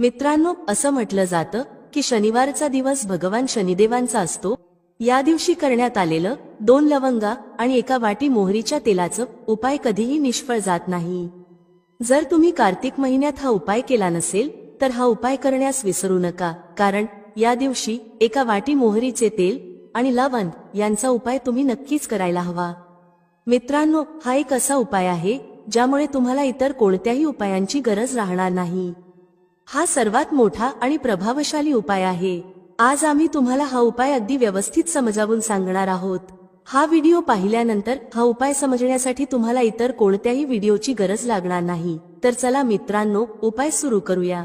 मित्रांनो, असं म्हटलं जातं की शनिवारचा दिवस भगवान शनिदेवांचा असतो। या दिवशी करण्यात आलेलं 2 लवंगा आणि 1 वाटी मोहरीच्या तेलाचं उपाय कधीही निष्फळ जात नाही। जर तुम्ही कार्तिक महिन्यात हा उपाय केला नसेल तर हा उपाय करण्यास विसरू नका, कारण या दिवशी 1 वाटी मोहरीचे तेल आणि लवंग यांचा उपाय तुम्ही नक्कीच करायला हवा। मित्रांनो, हा एक असा उपाय आहे ज्यामुळे तुम्हाला इतर कोणत्याही उपायांची गरज राहणार नाही। हा सर्वात मोठा आणि प्रभावशाली उपाय आहे। आज आम्ही तुम्हाला हा उपाय अगदी व्यवस्थित समजावून सांगणार आहोत। हा व्हिडिओ पाहिल्यानंतर हा उपाय समजण्यासाठी तुम्हाला इतर कोणत्याही व्हिडिओची गरज लागणार नाही। तर चला मित्रांनो, उपाय सुरू करूया।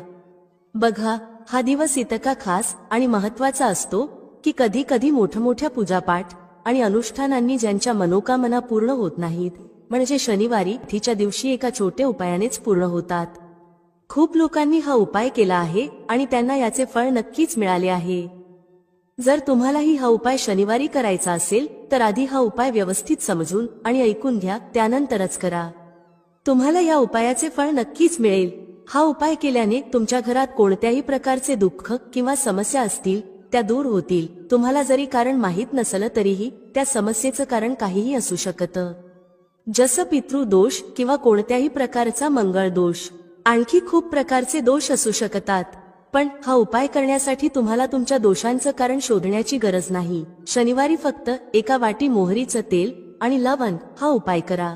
बघा, हा दिवस इतका खास आणि महत्त्वाचा असतो की कधी कधी मोठमोठ्या पूजापाठ आणि अनुष्ठानांनी ज्यांच्या मनोकामना पूर्ण होत नाहीत, म्हणजे शनिवारी तिच्या दिवशी एका छोट्या उपायानेच पूर्ण होतात। खूप लोकांनी हा उपाय केला आहे आणि त्यांना याचे फळ नक्कीच मिळाले आहे। जर तुम्हालाही हा उपाय शनिवारी करायचा असेल तर आधी हा उपाय व्यवस्थित समजून आणि ऐकून घ्या, त्यानंतरच करा। तुम्हाला या उपायाचे फळ नक्कीच मिळेल। हा उपाय केल्याने तुमच्या घरात कोणत्याही प्रकारचे दुःख किंवा समस्या असतील त्या दूर होतील। तुम्हाला जरी कारण माहीत नसलं तरीही त्या समस्येचं कारण काहीही असू शकतं, जसं पितृदोष किंवा कोणत्याही प्रकारचा मंगळ दोष। आणखी खूप प्रकारचे दोष असू शकतात, पण हा उपाय करण्यासाठी तुम्हाला तुमच्या दोषांचं कारण शोधण्याची गरज नाही। शनिवारी फक्त 1 वाटी मोहरीचं तेल आणि लवंग हा उपाय करा।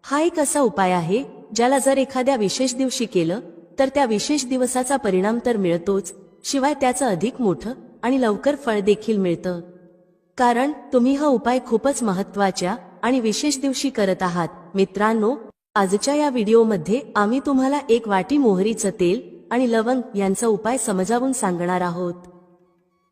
हा एक असा उपाय आहे ज्याला जर एखाद्या विशेष दिवशी केलं तर त्या विशेष दिवसाचा परिणाम तर मिळतोच, शिवाय त्याचं अधिक मोठं आणि लवकर फळ देखील मिळतं। कारण तुम्ही हा उपाय खूपच महत्त्वाच्या आणि विशेष दिवशी करत आहात। मित्रांनो, आजच्या या व्हिडिओमध्ये आम्ही तुम्हाला 1 वाटी मोहरीचं तेल आणि लवंग यांचा उपाय समजावून सांगणार आहोत।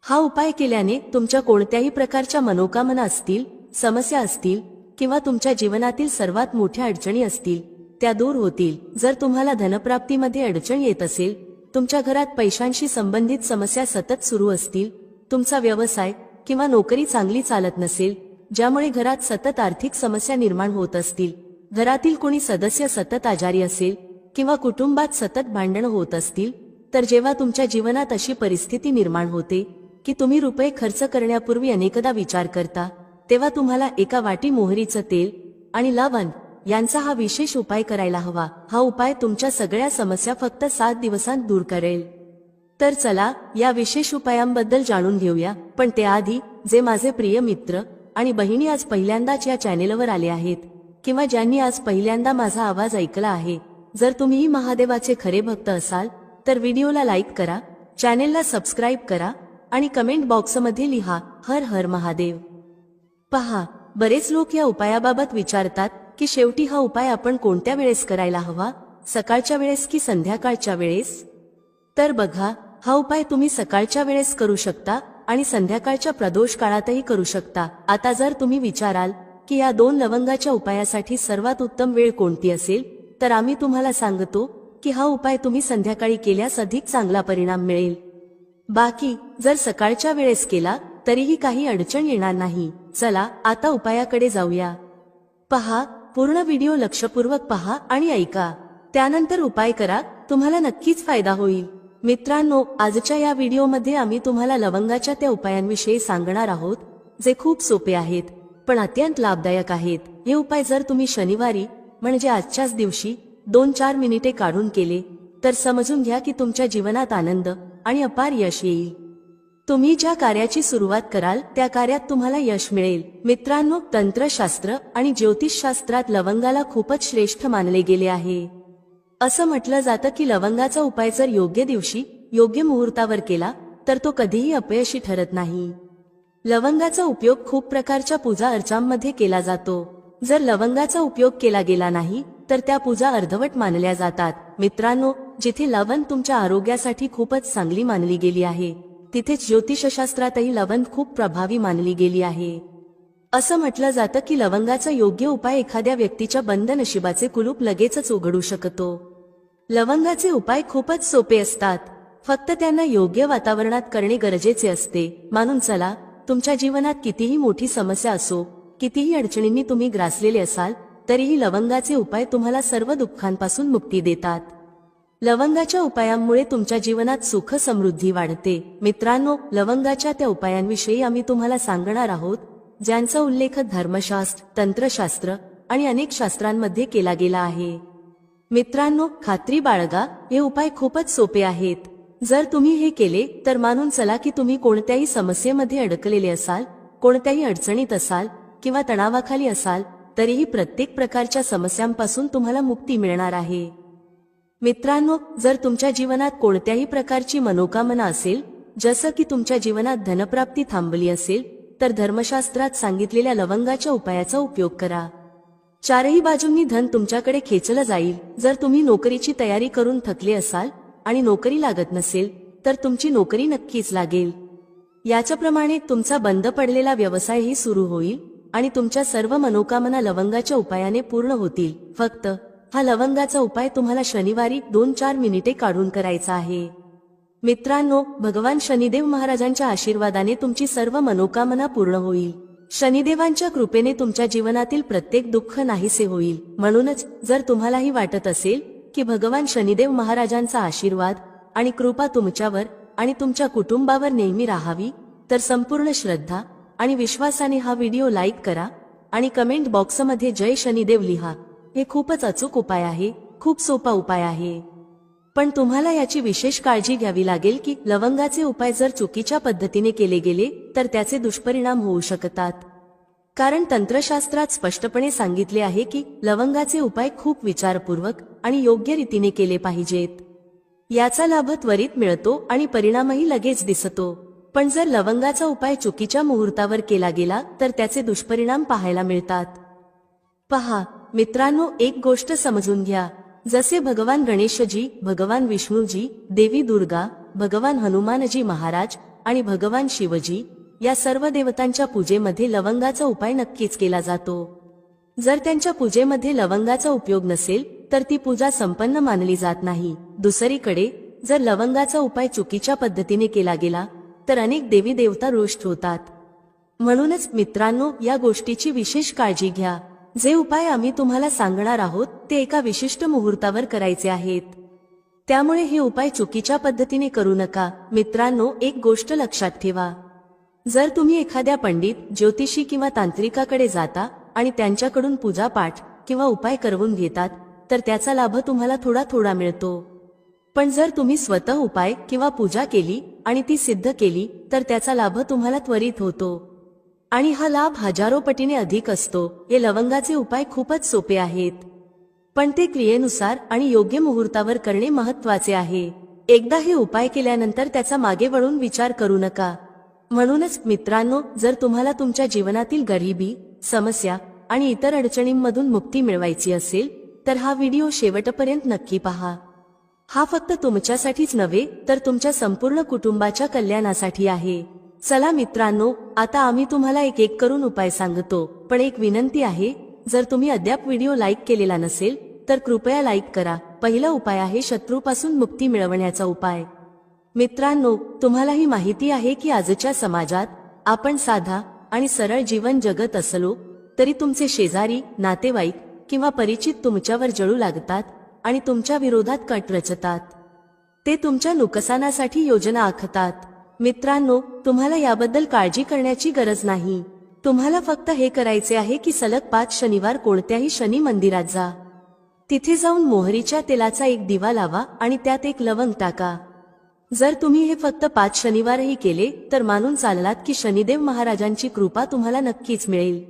हा उपाय केल्याने तुमच्या कोणत्याही प्रकारच्या मनोकामना असतील, समस्या असतील किंवा तुमच्या जीवनातील सर्वात मोठ्या अडचणी असतील त्या दूर होतील। जर तुम्हाला धनप्राप्तीमध्ये अडचण येत असेल, तुमच्या घरात पैशांशी संबंधित समस्या सतत सुरू असतील, तुमचा व्यवसाय किंवा नोकरी चांगली चालत नसेल, ज्यामुळे घरात सतत आर्थिक समस्या निर्माण होत असतील, घरातील कोणी सदस्य सतत आजारी असेल किंवा कुटुंबात सतत भांडण होत असतील, तर जेव्हा तुमच्या जीवनात अशी परिस्थिती निर्माण होते की तुम्ही रुपये खर्च करण्यापूर्वी अनेकदा विचार करता, तेव्हा तुम्हाला 1 वाटी मोहरीचं तेल आणि लवंग यांचा हा विशेष उपाय करायला हवा। हा उपाय तुमच्या सगळ्या समस्या फक्त 7 दिवसांत दूर करेल। तर चला या विशेष उपायांबद्दल जाणून घेऊया, पण त्याआधी जे माझे प्रिय मित्र आणि बहिणी आज पहिल्यांदाच या चॅनेलवर आले आहेत किंवा ज्यांनी आज पहिल्यांदा माझा आवाज ऐकला आहे, जर तुम्हीही महादेवाचे खरे भक्त असाल तर व्हिडिओला लाईक करा, चॅनेलला सबस्क्राईब करा आणि कमेंट बॉक्समध्ये लिहा हर हर महादेव। पहा, बरेच लोक या उपायाबाबत विचारतात की शेवटी हा उपाय आपण कोणत्या वेळेस करायला हवा, सकाळच्या वेळेस की संध्याकाळच्या वेळेस? तर बघा, हा उपाय तुम्ही सकाळच्या वेळेस करू शकता आणि संध्याकाळच्या प्रदोष काळातही करू शकता। आता जर तुम्ही विचाराल की या 2 लवंगाच्या उपायासाठी सर्वात उत्तम वेळ कोणती असेल, तर आम्ही तुम्हाला सांगतो की हा उपाय तुम्ही संध्याकाळी केल्यास अधिक चांगला परिणाम मिळेल। बाकी जर सकाळच्या वेळेस केला तरीही काही अडचण येणार नाही। चला आता उपायाकडे जाऊया। पहा, पूर्ण व्हिडिओ लक्षपूर्वक पहा आणि ऐका, त्यानंतर उपाय करा, तुम्हाला नक्कीच फायदा होईल। मित्रांनो, आजच्या या व्हिडिओमध्ये आम्ही तुम्हाला लवंगाच्या त्या उपायांविषयी सांगणार आहोत जे खूप सोपे आहेत पण अत्यंत लाभदायक आहेत। हे उपाय जर तुम्ही शनिवारी म्हणजे आजच्याच दिवशी 2-4 मिनिटे काढून केले तर समजून घ्या की तुमच्या जीवनात आनंद आणि अपार यश येईल। तुम्ही ज्या कार्याची सुरुवात कराल त्या कार्यात तुम्हाला यश मिळेल। मित्रांनो, तंत्रशास्त्र आणि ज्योतिषशास्त्रात लवंगाला खूपच श्रेष्ठ मानले गेले आहे। असं म्हटलं जातं की लवंगाचा उपाय जर योग्य दिवशी योग्य मुहूर्तावर केला तर तो कधीही अपयशी ठरत नाही। लवंगाचा उपयोग खूप प्रकारच्या पूजा अर्चांमध्ये केला जातो। जर लवंगाचा उपयोग केला गेला नाही तर त्या पूजा अर्धवट मानल्या जातात। मित्रांनो, जिथे लवंग तुमच्या आरोग्यासाठी खूपच चांगली मानली गेली आहे, तिथेच ज्योतिषशास्त्रातही लवंग खूप प्रभावी मानली गेली आहे। असं म्हटलं जातं की लवंगाचा योग्य उपाय एखाद्या व्यक्तीच्या बंद नशिबाचे कुलूप लगेचच उघडू शकतो। लवंगाचे उपाय खूपच सोपे असतात, फक्त त्यांना योग्य वातावरणात करणे गरजेचे असते। मानून चला, तुमच्या जीवनात कितीही मोठी समस्या असो, कितीही अडचणींनी तुम्ही ग्रासलेले असाल, तरीही लवंगाचे उपाय तुम्हाला सर्व दुःखांपासून मुक्ती देतात। लवंगाच्या उपायांमुळे तुमच्या जीवनात सुख समृद्धी वाढते। मित्रांनो, लवंगाच्या त्या उपायांविषयी आम्ही तुम्हाला सांगणार आहोत ज्यांचा उल्लेख धर्मशास्त्र, तंत्रशास्त्र आणि अनेक शास्त्रांमध्ये केला गेला आहे। मित्रांनो, खात्री बाळगा, हे उपाय खूपच सोपे आहेत। जर तुम्ही हे केले तर मानून चला की तुम्ही कोणत्याही समस्येमध्ये अडकलेले असाल, कोणत्याही अडचणीत असाल किंवा तणावाखाली असाल, तरीही प्रत्येक प्रकारच्या समस्यांपासून तुम्हाला मुक्ती मिळणार आहे। मित्रांनो, जर तुमच्या जीवनात कोणत्याही प्रकारची मनोकामना असेल, जसं की तुमच्या जीवनात धनप्राप्ती थांबली असेल, तर धर्मशास्त्रात सांगितलेल्या लवंगाच्या उपायाचा उपयोग करा। चारही बाजूंनी धन तुमच्याकडे खेचलं जाईल। जर तुम्ही नोकरीची तयारी करून थकले असाल आणि नोकरी लागत नसेल, तर तुमची नोकरी नक्कीच लागेल। याच्याप्रमाणे तुमचा बंद पडलेला व्यवसायही सुरू होईल आणि तुमच्या सर्व मनोकामना लवंगाच्या उपायाने पूर्ण होतील। फक्त हा लवंगाचा उपाय तुम्हाला शनिवारी 2-4 मिनिटे काढून करायचा आहे। मित्रांनो, भगवान शनिदेव महाराजांच्या आशीर्वादाने तुमची सर्व मनोकामना पूर्ण होईल। शनिदेवांच्या कृपेने तुमच्या जीवनातील प्रत्येक दुःख नाहीसे होईल। म्हणूनच जर तुम्हालाही वाटत असेल की भगवान शनिदेव महाराजांचा आशीर्वाद आणि कृपा तुमच्यावर आणि तुमच्या कुटुंबावर नेहमी राहावी, तर संपूर्ण श्रद्धा आणि विश्वासाने हा व्हिडिओ लाईक करा आणि कमेंट बॉक्समध्ये जय शनिदेव लिहा। हे खूपच अचूक उपाय आहे, खूप सोपा उपाय आहे, पण तुम्हाला याची विशेष काळजी घ्यावी लागेल की लवंगाचे उपाय जर चुकीच्या पद्धतीने केले गेले तर त्याचे दुष्परिणाम होऊ शकतात। कारण तंत्रशास्त्रात स्पष्टपणे सांगितले आहे की लवंगाचे उपाय खूप विचारपूर्वक आणि योग्य रीतीने केले पाहिजेत। याचा लाभ त्वरित मिळतो आणि परिणामही लगेच दिसतो। पण जर लवंगाचा उपाय चुकीच्या मुहूर्तावर केला गेला तर त्याचे दुष्परिणाम पाहायला मिळतात। पहा मित्रांनो, एक गोष्ट समजून घ्या, जसे भगवान गणेशजी, भगवान विष्णूजी, देवी दुर्गा, भगवान हनुमानजी महाराज आणि भगवान शिवजी या सर्व देवतांच्या पूजेमध्ये लवंगाचा उपाय नक्कीच केला जातो। जर त्यांच्या पूजेमध्ये लवंगाचा उपयोग नसेल तर ती पूजा संपन्न मानली जात नाही। दुसरीकडे जर लवंगाचा उपाय चुकीच्या पद्धतीने केला गेला तर अनेक देवी देवता रुष्ट होतात। म्हणूनच मित्रांनो, या गोष्टीची विशेष काळजी घ्या। जे उपाय आम्ही तुम्हाला सांगणार आहोत ते एका विशिष्ट मुहूर्तावर करायचे आहेत, त्यामुळे हे उपाय चुकीच्या पद्धतीने करू नका। मित्रांनो, एक गोष्ट लक्षात ठेवा, जर तुम्ही एखाद्या पंडित, ज्योतिषी किंवा तांत्रिकाकडे जाता आणि त्यांच्याकडून पूजापाठ किंवा उपाय करवून घेतात तर त्याचा लाभ तुम्हाला थोडा थोडा मिळतो। पण जर तुम्ही स्वतः उपाय किंवा पूजा केली आणि ती सिद्ध केली तर त्याचा लाभ तुम्हाला त्वरित होतो आणि हा लाभ हजारो पटीने अधिक असतो। हे लवंगाचे उपाय खूपच सोपे आहेत, पण ते क्रियेनुसार आणि योग्य मुहूर्तावर करणे महत्त्वाचे आहे। एकदा हे उपाय केल्यानंतर त्याचा मागे वळून विचार करू नका। म्हणूनच मित्रांनो, जर तुम्हाला तुमच्या जीवनातील गरिबी, समस्या आणि इतर अडचणींमधून मुक्ती मिळवायची असेल तर हा व्हिडिओ शेवटपर्यंत नक्की पहा। हा फक्त तुमच्यासाठीच नव्हे तर तुमच्या संपूर्ण कुटुंबाच्या कल्याणासाठी आहे। चला मित्रांनो, आता आम्ही तुम्हाला एक एक करून उपाय सांगतो, पण एक विनंती आहे, जर तुम्ही अद्याप व्हिडिओ लाईक केलेला नसेल तर कृपया लाईक करा। पहिला उपाय आहे शत्रूपासून मुक्ती मिळवण्याचा उपाय। मित्रांनो, तुम्हालाही माहिती आहे की आजच्या समाजात आपण साधा आणि सरळ जीवन जगत असलो तरी तुमचे शेजारी, नातेवाईक किंवा परिचित तुमच्यावर जळू लागतात आणि तुमच्या विरोधात कट रचतात। ते तुमच्या नुकसानासाठी योजना आखतात। मित्रांनो, तुम्हाला याबद्दल काळजी करण्याची गरज नाही। तुम्हाला फक्त हे करायचे आहे की सलग 5 शनिवार कोणत्याही शनी मंदिरात जा। तिथे जाऊन मोहरीच्या तेलाचा एक दिवा लावा आणि त्यात एक लवंग टाका। जर तुम्ही हे फक्त 5 शनिवारही केले तर मानून चाललात की शनिदेव महाराजांची कृपा तुम्हाला नक्कीच मिळेल।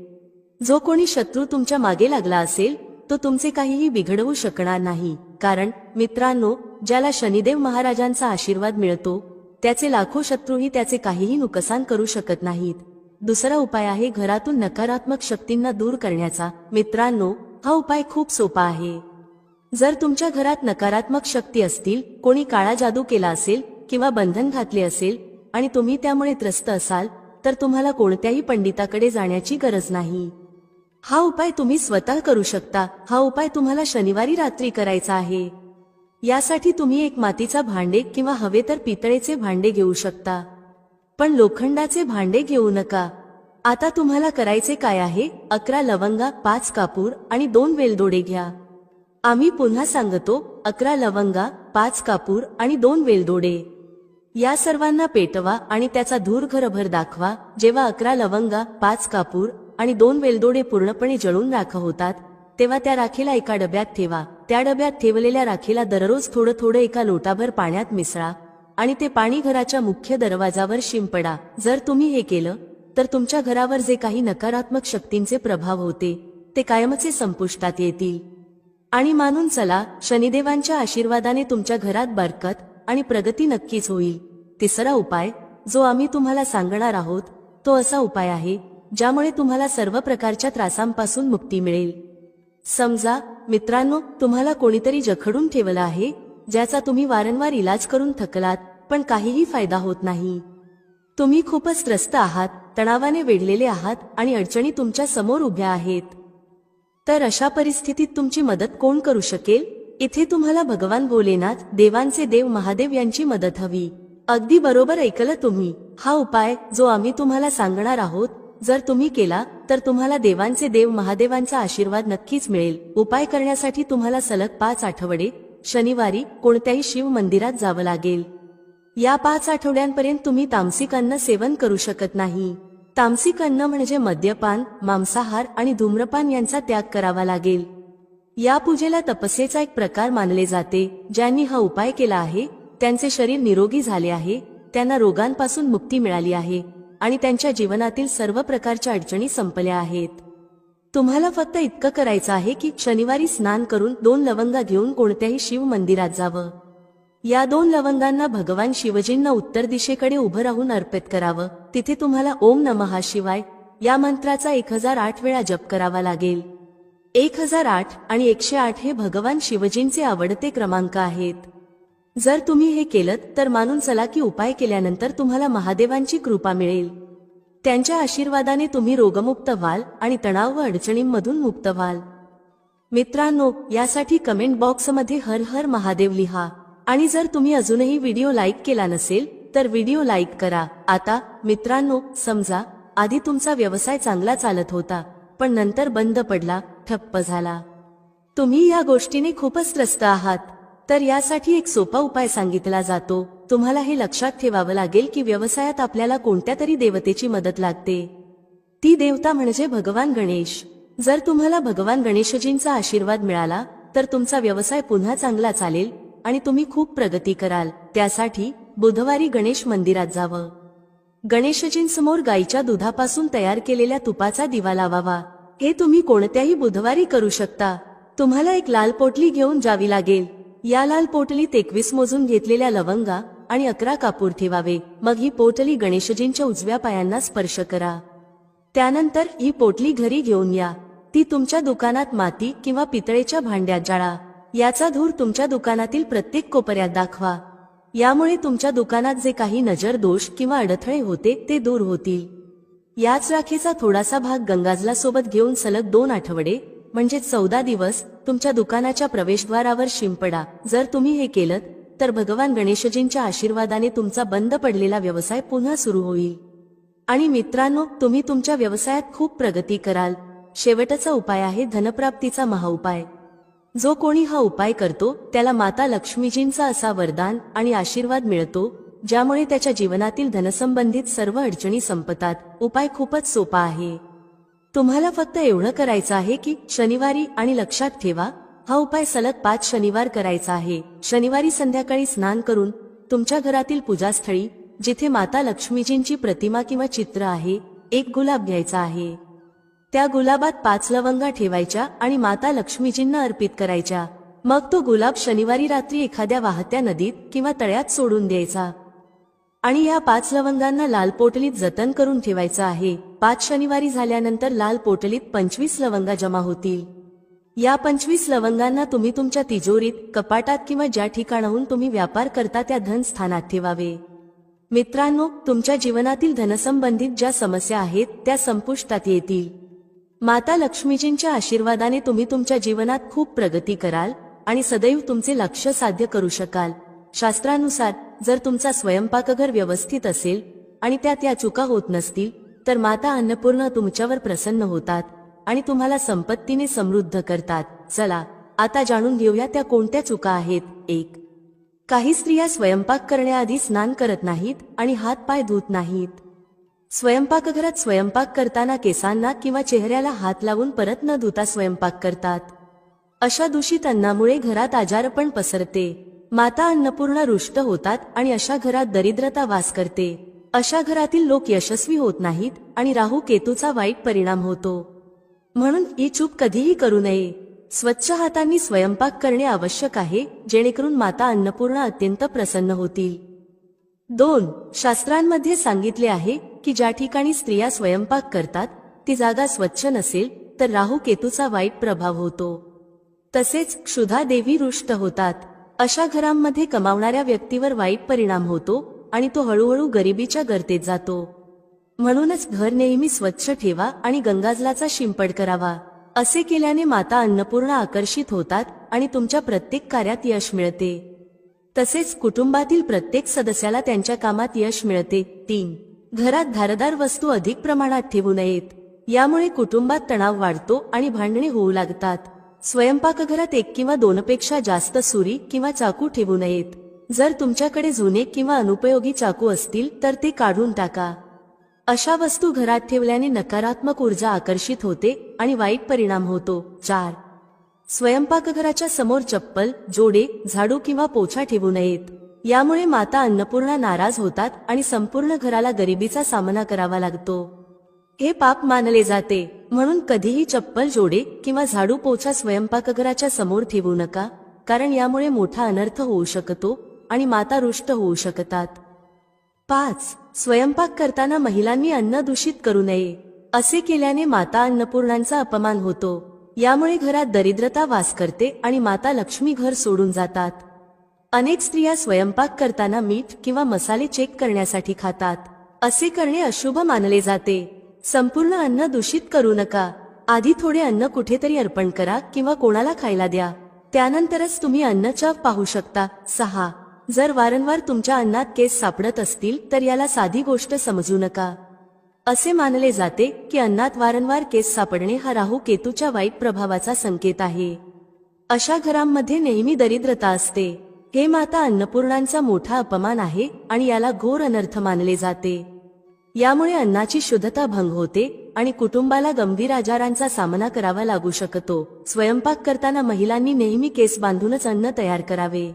जो कोणी शत्रू तुमच्या मागे लागला असेल तो तुमचे काहीही बिघडवू शकणार नाही। कारण मित्रांनो, ज्याला शनिदेव महाराजांचा आशीर्वाद मिळतो त्याचे लाखो शत्रूही त्याचे काहीही नुकसान करू शकत नाहीत। दुसरा उपाय आहे घरातून नकारात्मक शक्तींना दूर करण्याचा। मित्रांनो, हा उपाय खूप सोपा आहे। जर तुमच्या घरात नकारात्मक शक्ती असतील, कोणी काळा जादू केला असेल किंवा बंधन घातले असेल आणि तुम्ही त्यामुळे त्रस्त असाल तर तुम्हाला कोणत्याही पंडिताकडे जाण्याची गरज नाही। हा उपाय तुम्ही स्वतः करू शकता। हा उपाय तुम्हाला शनिवारी रात्री करायचा आहे। यासाठी तुम्ही एक मातीचा भांडे किंवा हवे तर पितळेचे भांडे घेऊ शकता, पण लोखंडाचे भांडे घेऊ नका। आता तुम्हाला करायचे काय आहे, 11 लवंगा, 5 कापूर आणि 2 वेलदोडे घ्या। आम्ही पुन्हा सांगतो, 11 लवंगा, 5 कापूर आणि 2 वेलदोडे या सर्वांना पेटवा आणि त्याचा धूर घरभर दाखवा. जेव्हा 11 लवंगा, 5 कापूर आणि 2 वेलदोडे पूर्णपणे जळून राख होतात तेव्हा त्या राखेला एका डब्यात ठेवा. त्या डब्यात ठेवलेल्या राखेला दररोज थोडं थोडं एका लोटाभर पाण्यात मिसळा आणि ते पाणी घराच्या मुख्य दरवाजावर शिंपडा. जर तुम्ही हे केलं तर तुमच्या घरावर जे काही नकारात्मक शक्तींचे प्रभाव होते ते कायमचे संपुष्टात येतील. आणि मानून चला, शनिदेवांच्या आशीर्वादाने तुमच्या घरात बरकत आणि प्रगती नक्कीच होईल. तिसरा उपाय जो आम्ही तुम्हाला सांगणार आहोत तो असा उपाय आहे ज्यामुळे तुम्हाला सर्व प्रकारच्या त्रासांपासून मुक्ती मिळेल. समजा मित्रांनो, तुम्हाला कोणीतरी जखडून ठेवलं आहे ज्याचा तुम्ही वारंवार इलाज करून थकलात पण काहीही फायदा होत नाही. तुम्ही खूपच त्रस्त आहात, तणावाने वेढलेले आहात आणि अडचणी तुमच्या समोर उभ्या आहेत. तर अशा परिस्थितीत तुमची मदत कोण करू शकेल? इथे तुम्हाला भगवान भोलेनाथ, देवांचे देव महादेव यांची मदत हवी. अगदी बरोबर ऐकलं तुम्ही. हा उपाय जो आम्ही तुम्हाला सांगणार आहोत जर तुम्ही केला तर तुम्हाला देवांचे देव महादेवांचा आशीर्वाद नक्कीच मिळेल. उपाय करण्यासाठी तुम्हाला सलग 5 आठवडे शनिवारी कोणत्याही शिव मंदिरात जावं लागेल. या 5 आठवड्यांपर्यंत तुम्ही तामसिक अन्न सेवन करू शकत नाही. तामसिक अन्न म्हणजे मद्यपान, मांसाहार आणि धूम्रपान यांचा त्याग करावा लागेल. या पूजेला तपस्येचा एक प्रकार मानले जाते. ज्यांनी हा उपाय केला आहे त्यांचे शरीर निरोगी झाले आहे, त्यांना रोगांपासून मुक्ती मिळाली आहे आणि त्यांच्या जीवनातील सर्व प्रकारच्या अडचणी संपल्या आहेत. तुम्हाला फक्त इतकं करायचं आहे की शनिवारी स्नान करून 2 लवंगा घेऊन कोणत्याही शिव मंदिरात जावं. या 2 लवंगांना भगवान शिवजींना उत्तर दिशेकडे उभं राहून अर्पित करावं. तिथे तुम्हाला ओम नमः शिवाय या मंत्राचा 1008 वेळा जप करावा लागेल. 1008 आणि 108 हे भगवान शिवजींचे आवडते क्रमांक आहेत. जर तुम्ही हे केलं तर मानून चला की उपाय केल्यानंतर तुम्हाला महादेवांची कृपा मिळेल. त्यांच्या आशीर्वादाने तुम्ही रोगमुक्त व्हाल आणि तणाव व अडचणींमधून मुक्त व्हाल. मित्रांनो, यासाठी कमेंट बॉक्समध्ये हर हर महादेव लिहा आणि जर तुम्ही अजूनही व्हिडिओ लाईक केला नसेल तर व्हिडिओ लाईक करा. आता मित्रांनो, समजा आधी तुमचा व्यवसाय चांगला चालत होता पण नंतर बंद पडला, ठप्प झाला. तुम्ही या गोष्टीने खूपच त्रस्त आहात. तर यासाठी एक सोपा उपाय सांगितला जातो. तुम्हाला हे लक्षात ठेवावं लागेल की व्यवसायात आपल्याला कोणत्या तरी देवतेची मदत लागते. ती देवता म्हणजे भगवान गणेश. जर तुम्हाला भगवान गणेशजींचा आशीर्वाद मिळाला तर तुमचा व्यवसाय पुन्हा चांगला चालेल आणि तुम्ही खूप प्रगती कराल. त्यासाठी बुधवारी गणेश मंदिरात जावं. गणेशजींसमोर गाईच्या दुधापासून तयार केलेल्या तुपाचा दिवा लावावा. हे तुम्ही कोणत्याही बुधवारी करू शकता. तुम्हाला एक लाल पोटली घेऊन जावी लागेल. या लाल पोटलीत 21 मोजून घेतलेल्या लवंगा आणि 11 कापूर ठेवावे. मग ही पोटली गणेशजींच्या उजव्या पायांना स्पर्श करा. त्यानंतर ही पोटली घरी घेऊन या. ती तुमच्या दुकानात माती किंवा पितळेच्या भांड्यात जाळा. याचा धूर तुमच्या दुकानातील प्रत्येक कोपऱ्यात दाखवा. यामुळे तुमच्या दुकानात जे काही नजर दोष किंवा अडथळे होते ते दूर होतील. याच राखेचा थोडासा भाग गंगाजला सोबत घेऊन सलग 2 आठवडे म्हणजे 14 दिवस तुमच्या दुकानाच्या प्रवेशद्वारावर शिंपडा. जर तुम्ही हे केलं तर भगवान गणेशजींच्या आशीर्वादाने तुमचा बंद पडलेला व्यवसाय पुन्हा सुरू होईल. आणि मित्रांनो, तुम्ही तुमच्या व्यवसायात खूप प्रगती कराल. शेवटचा उपाय आहे धनप्राप्तीचा महाउपाय. जो कोणी हा उपाय करतो त्याला माता लक्ष्मीजींचा असा वरदान आणि आशीर्वाद मिळतो ज्यामुळे त्याच्या जीवनातील धनसंबंधित सर्व अडचणी संपतात. उपाय खूपच सोपा आहे. तुम्हाला फक्त एवढं करायचं आहे की शनिवारी, आणि लक्षात ठेवा हा उपाय सलग 5 शनिवार करायचा आहे. शनिवारी संध्याकाळी स्नान करून तुमच्या घरातील पूजास्थळी जिथे माता लक्ष्मीजींची प्रतिमा किंवा चित्र आहे, एक गुलाब घ्यायचा आहे. त्या गुलाबात 5 लवंगा ठेवायच्या आणि माता लक्ष्मीजींना अर्पित करायच्या. मग तो गुलाब शनिवारी रात्री एखाद्या वाहत्या नदीत किंवा तळ्यात सोडून द्यायचा. आणि या 5 लवंगांना लाल पोटलीत जतन करून ठेवायचं आहे. 5 शनिवारी झाल्यानंतर लाल पोटलीत 25 लवंगा जमा होतील. या 25 लवंगांना तुम्ही तुमच्या तिजोरीत, कपाटात किंवा ज्या ठिकाणाहून तुम्ही व्यापार करता त्या धन स्थानात ठेवावे. मित्रांनो, तुमच्या जीवनातील धनसंबंधित ज्या समस्या आहेत त्या संपुष्टात येतील. माता लक्ष्मीजींच्या आशीर्वादाने तुम्ही तुमच्या जीवनात खूप प्रगती कराल आणि सदैव तुमचे लक्ष्य साध्य करू शकाल. शास्त्रानुसार जर तुमचा स्वयंपाकघर व्यवस्थित असेल आणि त्यात या चुका होत नसतील तर माता अन्नपूर्णा तुमच्यावर प्रसन्न होतात आणि तुम्हाला संपत्तीने समृद्ध करतात. चला आता जाणून घेऊया त्या कोणत्या चुका आहेत. 1. काही स्त्रिया स्वयंपाक करण्याआधी स्नान करत नाहीत आणि हात पाय धुत नाहीत. स्वयंपाकघरात स्वयंपाक करताना केसांना किंवा चेहऱ्याला हात लावून परत न धुता स्वयंपाक करतात. अशा दूषित अन्नामुळे घरात आजारपण पसरते. माता अन्नपूर्णा रुष्ट होतात आणि अशा घरात दरिद्रता वास करते. अशा घरातील लोक यशस्वी होत नाहीत आणि राहू केतूचा वाईट परिणाम होतो. म्हणून ही चूक कधीही करू नये. स्वच्छ हातांनी स्वयंपाक करणे आवश्यक आहे, जेणेकरून माता अन्नपूर्णा अत्यंत प्रसन्न होतील. 2. शास्त्रांमध्ये सांगितले आहे की ज्या ठिकाणी स्त्रिया स्वयंपाक करतात ती जागा स्वच्छ नसेल तर राहू केतूचा वाईट प्रभाव होतो. तसेच क्षुधा देवी रुष्ट होतात. अशा घरांमध्ये कमावणाऱ्या व्यक्तीवर वाईट परिणाम होतो आणि तो हळूहळू गरिबीच्या गर्तेत जातो. म्हणूनच घर नेहमी स्वच्छ ठेवा आणि गंगाजलाचा शिंपड करावा. असे केल्याने माता अन्नपूर्णा आकर्षित होतात आणि तुमच्या प्रत्येक कार्यात यश मिळते. तसेच कुटुंबातील प्रत्येक सदस्याला त्यांच्या कामात यश मिळते. 3. घरात धारदार वस्तू अधिक प्रमाणात ठेवू नयेत. यामुळे कुटुंबात तणाव वाढतो आणि भांडणे होऊ लागतात. स्वयंपाकघरात 1 किंवा 2 पेक्षा जास्त सुरी किंवा चाकू ठेवू नयेत. जर तुमच्याकडे जुने किंवा अनुपयोगी चाकू असतील तर ते काढून टाका. अशा वस्तू घरात ठेवल्याने नकारात्मक ऊर्जा आकर्षित होते आणि वाईट परिणाम होतो. 4. स्वयंपाकघराच्या समोर चप्पल, जोडे, झाडू किंवा पोछा ठेवू नयेत. यामुळे माता अन्नपूर्णा नाराज होतात आणि संपूर्ण घराला गरिबीचा सामना करावा लागतो. हे पाप मानले जाते. म्हणून कधीही चप्पल, जोडे किंवा झाडू, पोछा स्वयंपाकघराच्या समोर ठेवू नका, कारण यामुळे मोठा अनर्थ होऊ शकतो आणि माता रुष्ट होऊ शकतात. 5. स्वयंपाक करताना महिलांनी अन्न दूषित करू नये. असे केल्याने माता अन्नपूर्णांचा अपमान होतो. यामुळे घरात दरिद्रता वास करते आणि माता लक्ष्मी घर सोडून जातात. अनेक स्त्रिया स्वयंपाक करताना मीठ किंवा मसाले चेक करण्यासाठी खातात. असे करणे अशुभ मानले जाते. संपूर्ण अन्न दूषित करू नका. आधी थोडे अन्न कुठेतरी अर्पण करा किंवा कोणाला खायला द्या. त्यानंतरच तुम्ही अन्न चव पाहू शकता. 6. जर वारंवार तुमच्या अन्नात केस सापडत असतील तर याला साधी गोष्ट समजू नका. असे मानले जाते की अन्नात वारंवार केस सापडणे हा राहू केतूच्या वाईट प्रभावाचा संकेत आहे. अशा घरांमध्ये नेहमी दरिद्रता असते. हे माता अन्नपूर्णांचा मोठा अपमान आहे आणि याला घोर अनर्थ मानले जाते. यामुळे अन्नाची शुद्धता भंग होते आणि कुटुंबाला गंभीर आजारांचा सामना करावा लागू शकतो. स्वयंपाक करताना महिलांनी नेहमी केस बांधूनच अन्न तयार करावे.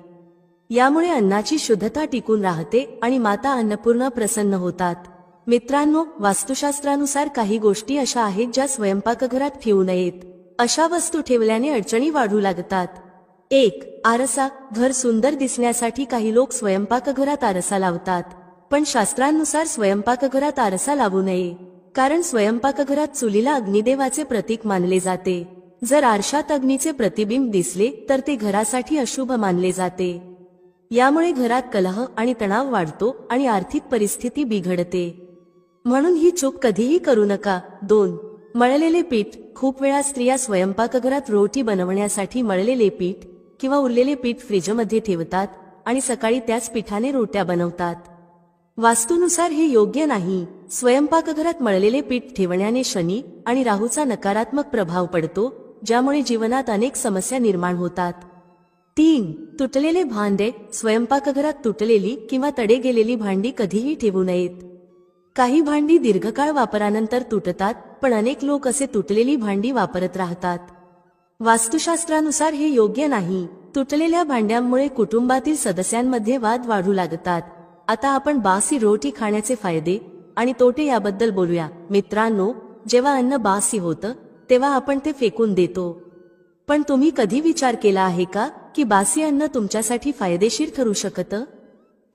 यामुळे अन्नाची शुद्धता टिकून राहते आणि माता अन्नपूर्णा प्रसन्न होतात. मित्रांनो, वास्तुशास्त्रानुसार काही गोष्टी अशा आहेत ज्या स्वयंपाकघरात ठेवू नयेत. अशा वस्तू ठेवल्याने अडचणी वाढू लागतात. 1. आरसा. घर सुंदर दिसण्यासाठी काही लोक स्वयंपाकघरात आरसा लावतात. पण शास्त्रांनुसार स्वयंपाकघरात आरसा लावू नये, कारण स्वयंपाकघरात चुलीला अग्निदेवाचे प्रतीक मानले जाते. जर आरशात अग्नीचे प्रतिबिंब दिसले तर ते घरासाठी अशुभ मानले जाते. यामुळे घरात कलह आणि तणाव वाढतो आणि आर्थिक परिस्थिती बिघडते. म्हणून ही चूक कधीही करू नका. 2. मळलेले पीठ. खूप वेळा स्त्रिया स्वयंपाकघरात रोटी बनवण्यासाठी मळलेले पीठ किंवा उरलेले पीठ फ्रीजमध्ये ठेवतात आणि सकाळी त्याच पिठाने रोट्या बनवतात. वास्तुनुसार हे योग्य नाही. स्वयंपाकघरात मळलेले पीठ ठेवण्याने शनी आणि राहूचा नकारात्मक प्रभाव पडतो, ज्यामुळे जीवनात अनेक समस्या निर्माण होतात. 3. तुटलेले भांडे. स्वयंपाकघरात तुटलेली किंवा तडे गेलेली भांडी कधीही ठेवू नयेत. काही भांडी दीर्घकाळ वापरानंतर तुटतात, पण अनेक लोक असे तुटलेली भांडी वापरत राहतात. वास्तुशास्त्रानुसार हे योग्य नाही. तुटलेल्या भांड्यांमुळे कुटुंबातील सदस्यांमध्ये वाद वाढू लागतात. आता आपण बासी रोटी खाण्याचे फायदे आणि तोटे याबद्दल बोलूया. मित्रांनो, जेव्हा अन्न बासी होतं तेव्हा आपण ते फेकून देतो. पण तुम्ही कधी विचार केला आहे का की बासी अन्न तुमच्यासाठी फायदेशीर ठरू शकतं?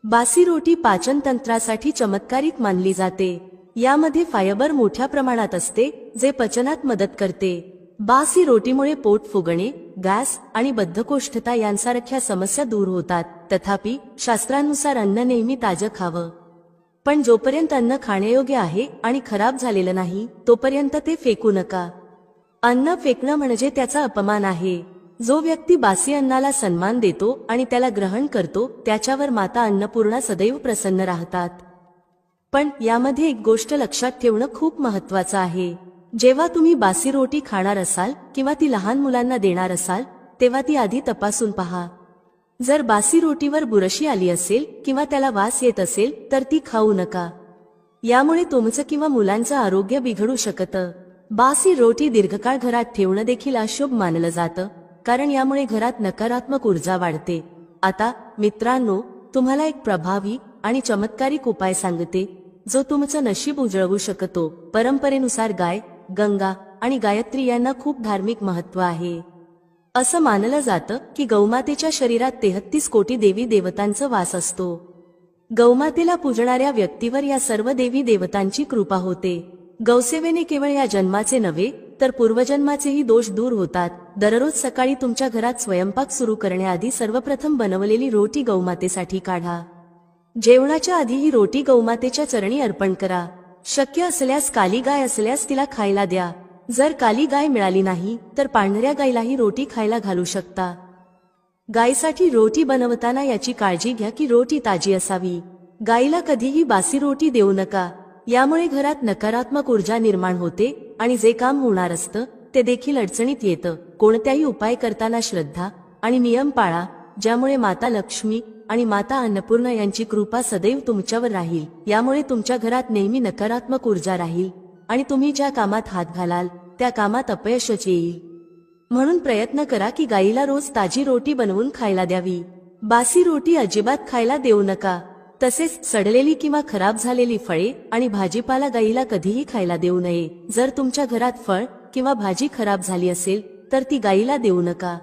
बासी रोटी पाचन तंत्रासाठी चमत्कारिक मानली जाते. यामध्ये फायबर मोठ्या प्रमाणात असते, जे पचनात मदत करते. बासी रोटीमुळे पोट फुगणे, गॅस आणि बद्धकोष्ठता यांसारख्या समस्या दूर होतात. तथापि शास्त्रानुसार अन्न नेहमी ताजं खावं. पण जोपर्यंत अन्न खाण्यायोग्य आहे आणि खराब झालेलं नाही तोपर्यंत ते फेकू नका. अन्न फेकणं म्हणजे त्याचा अपमान आहे. जो व्यक्ती बासी अन्नाला सन्मान देतो आणि त्याला ग्रहण करतो त्याच्यावर माता अन्नपूर्णा सदैव प्रसन्न राहतात. पण यामध्ये एक गोष्ट लक्षात ठेवणं खूप महत्त्वाचं आहे. जेव्हा तुम्ही बासी रोटी खाणार असाल किंवा ती लहान मुलांना देणार असाल तेव्हा ती आधी तपासून पहा. जर बासी रोटीवर बुरशी आली असेल किंवा त्याला वास येत असेल तर ती खाऊ नका. यामुळे तुमचं किंवा मुलांचं आरोग्य बिघडू शकतं. बासी रोटी दीर्घकाळ घरात ठेवणं देखील अशुभ मानलं जातं, कारण यामुळे घरात नकारात्मक ऊर्जा वाढते. आता मित्रांनो, तुम्हाला एक प्रभावी आणि चमत्कारिक उपाय सांगते जो तुमचं नशीब उजळवू शकतो. परंपरेनुसार गाय, गंगा आणि गायत्री यांना खूप धार्मिक महत्त्व आहे. असं मानलं जातं की गौमातेच्या शरीरात 33 कोटी देवी देवतांचा वास असतो. गौमातेला पूजणाऱ्या व्यक्तीवर या सर्व देवी देवतांची कृपा होते. गौसेवेने केवळ या जन्माचे नव्हे तर पूर्वजन्माचेही दोष दूर होतात. दररोज सकाळी तुमच्या घरात स्वयंपाक सुरू करण्याआधी सर्वप्रथम बनवलेली रोटी गौमातेसाठी काढा. जेवणाच्या आधी ही रोटी गौमातेच्या चरणी अर्पण करा. शक्य असल्यास काली गाय असल्यास तिला खायला द्या. जर काली गाय मिळाली नाही तर पांढऱ्या गायीलाही रोटी खायला घालू शकता. गायीसाठी रोटी बनवताना याची काळजी घ्या की रोटी ताजी असावी. गायीला कधीही बासी रोटी देऊ नका. यामुळे घरात नकारात्मक ऊर्जा निर्माण होते आणि जे काम होणार असतं ते देखील अडचणीत येतं. कोणत्याही उपाय करताना श्रद्धा आणि नियम पाळा, ज्यामुळे माता लक्ष्मी आणि माता अन्नपूर्णा यांची कृपा सदैव तुमच्यावर राहील. यामुळे तुमच्या घरात नेहमी नकारात्मक ऊर्जा राहील आणि तुम्ही ज्या कामात हात घालाल त्या कामात अपयशच येईल. म्हणून प्रयत्न करा की गायीला रोज ताजी रोटी बनवून खायला द्यावी. बासी रोटी अजिबात खायला देऊ नका. तसेच सडलेली किंवा खराब झालेली फळे आणि भाजीपाला गायीला कधीही खायला देऊ नये. जर तुमच्या घरात फळ किंवा भाजी खराब झाली असेल तर ती गायीला देऊ नका.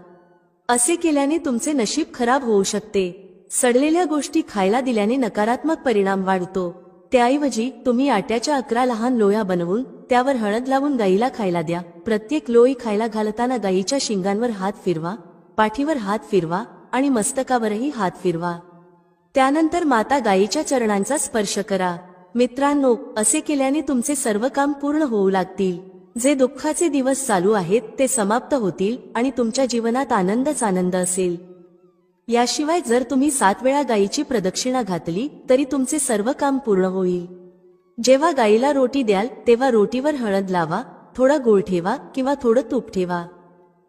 असे केल्याने तुमचे नशीब खराब होऊ शकते. सडलेल्या गोष्टी खायला दिल्याने नकारात्मक परिणाम वाढतो. त्याऐवजी तुम्ही आट्याच्या 11 लहान लोया बनवून त्यावर हळद लावून गायीला खायला द्या. प्रत्येक लोई खायला घालताना गायीच्या शिंगांवर हात फिरवा, पाठीवर हात फिरवा आणि मस्तकावरही हात फिरवा. त्यानंतर माता गायीच्या चरणांचा स्पर्श करा. मित्रांनो, असे केल्याने तुमचे सर्व काम पूर्ण होऊ लागतील. जे दुःखाचे दिवस चालू आहेत ते समाप्त होतील आणि तुमच्या जीवनात आनंदच आनंद असेल. याशिवाय जर तुम्ही 7 वेळा गायीची प्रदक्षिणा घातली तरी तुमचे सर्व काम पूर्ण होईल. जेव्हा गायीला रोटी द्याल तेव्हा रोटीवर हळद लावा, थोडा गूळ ठेवा किंवा थोडं तूप ठेवा.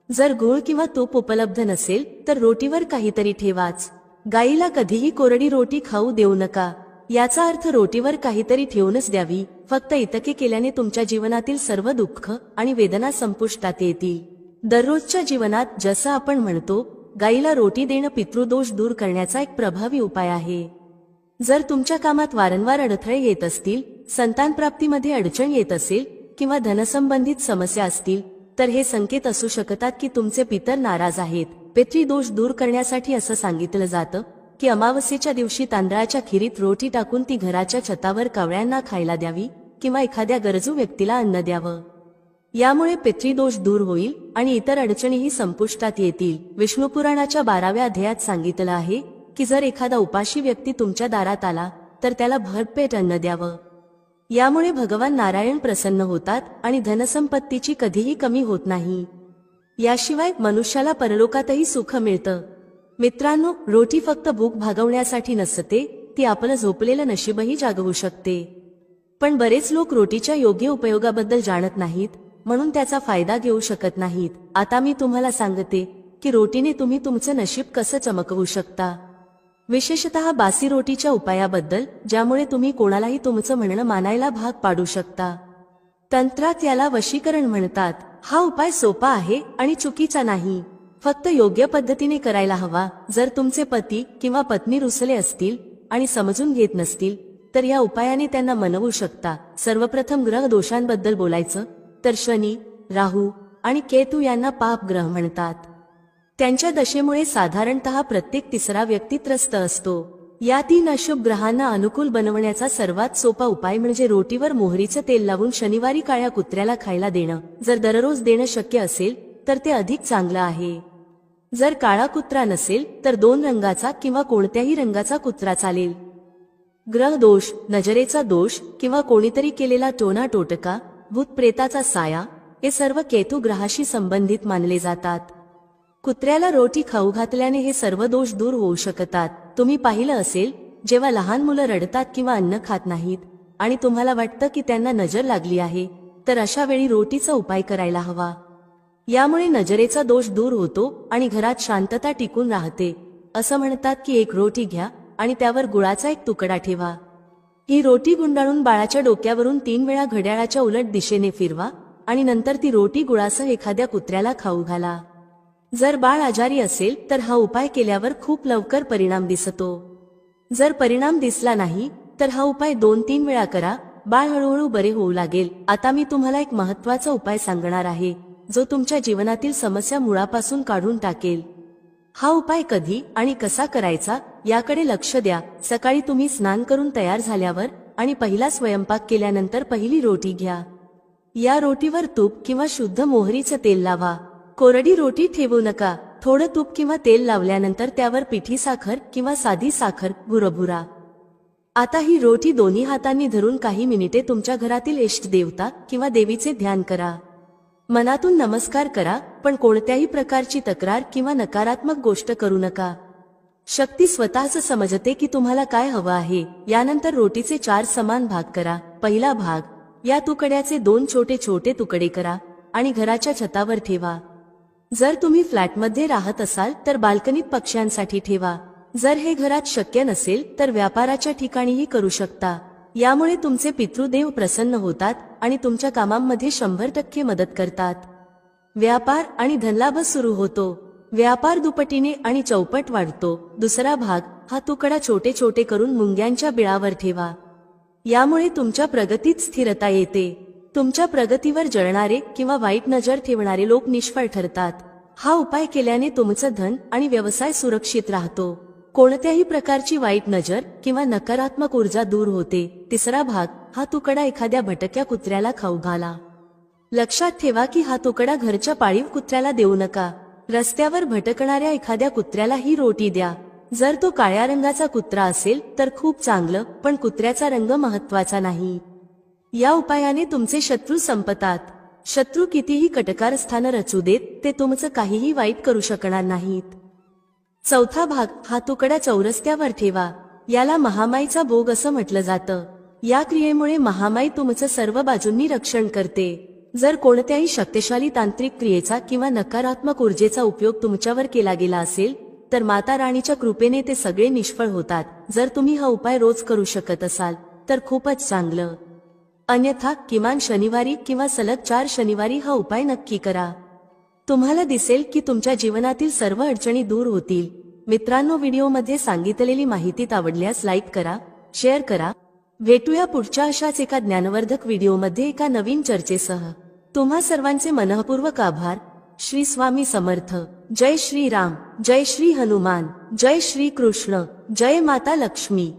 जर गूळ किंवा तूप उपलब्ध नसेल तर रोटीवर काहीतरी ठेवाच. गायीला कधीही कोरडी रोटी खाऊ देऊ नका. याचा अर्थ रोटीवर काहीतरी ठेवूनच द्यावी. फक्त इतके केल्याने तुमच्या जीवनातील सर्व दुःख आणि वेदना संपुष्टात येतील. दररोजच्या जीवनात जसं आपण म्हणतो, गायीला रोटी देणं पितृदोष दूर करण्याचा एक प्रभावी उपाय आहे. जर तुमच्या कामात वारंवार अडथळे येत असतील, संतानप्राप्तीमध्ये अडचण येत असेल किंवा धनसंबंधित समस्या असतील तर हे संकेत असू शकतात की तुमचे पितर नाराज आहेत. पितृदोष दूर करण्यासाठी असं सांगितलं जातं की अमावस्येच्या दिवशी तांदळाच्या खिरीत रोटी टाकून ती घराच्या छतावर कावळ्यांना खायला द्यावी किंवा एखाद्या गरजू व्यक्तीला अन्न द्यावं. यामुळे पितृदोष दूर होईल आणि इतर अडचणीही संपुष्टात येतील. विष्णू पुराणाच्या 12व्या अध्यायात सांगितलं आहे की जर एखादा उपाशी व्यक्ती तुमच्या दारात आला तर त्याला भरपेट अन्न द्यावं. यामुळे भगवान नारायण प्रसन्न होतात आणि धनसंपत्तीची कधीही कमी होत नाही. याशिवाय मनुष्याला परलोकातही सुख मिळतं. मित्रांनो, रोटी फक्त भूक भागवण्यासाठी नसते, ती आपलं झोपलेलं नशीबही जागवू शकते. पण बरेच लोक रोटीच्या योग्य उपयोगाबद्दल जाणत नाहीत, म्हणून त्याचा फायदा घेऊ शकत नाहीत. आता मी तुम्हाला सांगते की रोटीने तुम्ही तुमचं नशीब कसं चमकवू शकता. विशेषतः बासी रोटीच्या उपायाबद्दल, ज्यामुळे तुम्ही कोणालाही तुमचं म्हणणं मानायला भाग पाडू शकता. तंत्रात याला वशीकरण म्हणतात. हा उपाय सोपा आहे आणि चुकीचा नाही. फक्त योग्य पद्धतीने करायला हवा. जर तुमचे पती किंवा पत्नी रुसले असतील आणि समजून घेत नसतील तर या उपायाने त्यांना मनवू शकता. सर्वप्रथम ग्रह दोषांबद्दल बोलायचं तर शनी, राहू आणि केतू यांना पाप ग्रह म्हणतात. त्यांच्या दशेमुळे साधारणतः प्रत्येक 3रा व्यक्ती त्रस्त असतो. या 3 अशुभ ग्रहांना अनुकूल बनवण्याचा सर्वात सोपा उपाय म्हणजे रोटीवर मोहरीचं तेल लावून शनिवारी काळ्या कुत्र्याला खायला देणं. जर दररोज देणं शक्य असेल तर ते अधिक चांगलं आहे. जर काळा कुत्रा नसेल तर 2 रंगाचा किंवा कोणत्याही रंगाचा कुत्रा चालेल. ग्रह दोष, नजरेचा दोष किंवा कोणीतरी केलेला टोना टोटका, भूतप्रेताचा साया हे सर्व केतू ग्रहाशी संबंधित मानले जातात. कुत्र्याला रोटी खाऊ घातल्याने हे सर्व दोष दूर होऊ शकतात. तुम्ही पाहिलं असेल, जेव्हा लहान मुलं रडतात किंवा अन्न खात नाहीत आणि तुम्हाला वाटतं की त्यांना नजर लागली आहे, तर अशा वेळी रोटीचा उपाय करायला हवा. यामुळे नजरेचा दोष दूर होतो आणि घरात शांतता टिकून राहते. असं म्हणतात की एक रोटी घ्या आणि त्यावर गुळाचा एक तुकडा ठेवा. ही रोटी गुंडाळून बाळाच्या डोक्यावरून 3 वेळा घड्याळाच्या उलट दिशेने फिरवा आणि नंतर ती रोटी गुळासह एखाद्या कुत्र्याला खाऊ घाला. जर बाळ आजारी असेल तर हा उपाय केल्यावर खूप लवकर परिणाम दिसतो. जर परिणाम दिसला नाही तर हा उपाय 2-3 वेळा करा. बाळ हळूहळू बरे होऊ लागेल. आता मी तुम्हाला एक महत्त्वाचा उपाय सांगणार आहे जो तुमच्या जीवनातील समस्या मुळापासून काढून टाकेल. हा उपाय कधी आणि कसा करायचा याकडे लक्ष द्या. सकाळी तुम्ही स्नान करून तयार झाल्यावर आणि पहिला स्वयंपाक केल्यानंतर पहिली रोटी घ्या. या रोटीवर तूप किंवा शुद्ध मोहरीचं तेल लावा. कोरडी रोटी ठेवू नका. थोडं तूप किंवा तेल लावल्यानंतर त्यावर पिठी साखर किंवा साधी साखर भुरभुरा. आता ही रोटी दोन्ही हातांनी धरून काही मिनिटे तुमच्या घरातील इष्ट देवता किंवा देवीचे ध्यान करा. मनातून नमस्कार करा, पण कोणत्याही प्रकारची तक्रार किंवा नकारात्मक गोष्ट करू नका. शक्ती स्वतःच समजते की तुम्हाला काय हवं आहे. यानंतर रोटीचे 4 समान भाग करा. पहिला भाग, या तुकड्याचे 2 छोटे छोटे तुकडे करा आणि घराच्या छतावर ठेवा. जर तुम्ही फ्लॅटमध्ये राहत असाल तर बाल्कनीत पक्ष्यांसाठी ठेवा. जर हे घरात शक्य नसेल तर व्यापाराच्या ठिकाणीही करू शकता. यामुळे तुमचे पितृदेव प्रसन्न होतात आणि तुमच्या कामांमध्ये 100% मदत करतात. व्यापार आणि धनलाभ सुरू होतो. व्यापार दुपटीने आणि चौपट वाढतो. दुसरा भाग, हा तुकडा छोटे छोटे करून मुंग्यांच्या बिळावर ठेवा. यामुळे तुमच्या प्रगतीत स्थिरता येते. तुमच्या प्रगतीवर जळणारे किंवा वाईट नजर ठेवणारे लोक निष्फळ ठरतात. हा उपाय केल्याने तुमचं धन आणि व्यवसाय सुरक्षित राहतो. कोणत्याही प्रकारची वाईट नजर किंवा नकारात्मक ऊर्जा दूर होते. तिसरा भाग, हा तुकडा एखाद्या भटक्या कुत्र्याला खाऊ घाला. लक्षात ठेवा की हा तुकडा घरच्या पाळीव कुत्र्याला देऊ नका. रस्त्यावर भटकणाऱ्या एखाद्या कुत्र्याला ही रोटी द्या. जर तो काळ्या रंगाचा कुत्रा असेल तर खूप चांगलं, पण कुत्र्याचा रंग महत्त्वाचा नाही. या उपायाने तुमचे शत्रू संपतात. शत्रू कितीही कटकारस्थानं रचू देत, ते तुमचं काहीही वाईट करू शकणार नाहीत. चौथा भाग, हा तुकडा चौरस्त्यावर ठेवा. याला महामाईचा भोग असं म्हटलं जातं. या क्रियेमुळे महामाई तुमचं सर्व बाजूंनी रक्षण करते. जर कोणत्याही शक्तिशाली तांत्रिक क्रियेचा किंवा नकारात्मक ऊर्जेचा उपयोग तुमच्यावर केला गेला असेल तर माता राणीच्या कृपेने ते सगळे निष्फळ होतात. जर तुम्ही हा उपाय रोज करू शकत असाल तर खूपच चांगलं. अन्यथा किमान शनिवारी किंवा सलग 4 शनिवारी हा उपाय नक्की करा. तुम्हाला दिसेल की तुमच्या जीवनातील सर्व अडचणी दूर होतील. मित्रांनो, व्हिडिओमध्ये सांगितलेली माहिती आवडल्यास लाईक करा, शेअर करा. भेटूया पुढच्या अशाच एका ज्ञानवर्धक व्हिडिओमध्ये एका नवीन चर्चेसह. तुम्हा सर्वांचे मनःपूर्वक आभार. श्री स्वामी समर्थ. जय श्री राम, जय श्री हनुमान, जय श्री कृष्ण, जय माता लक्ष्मी.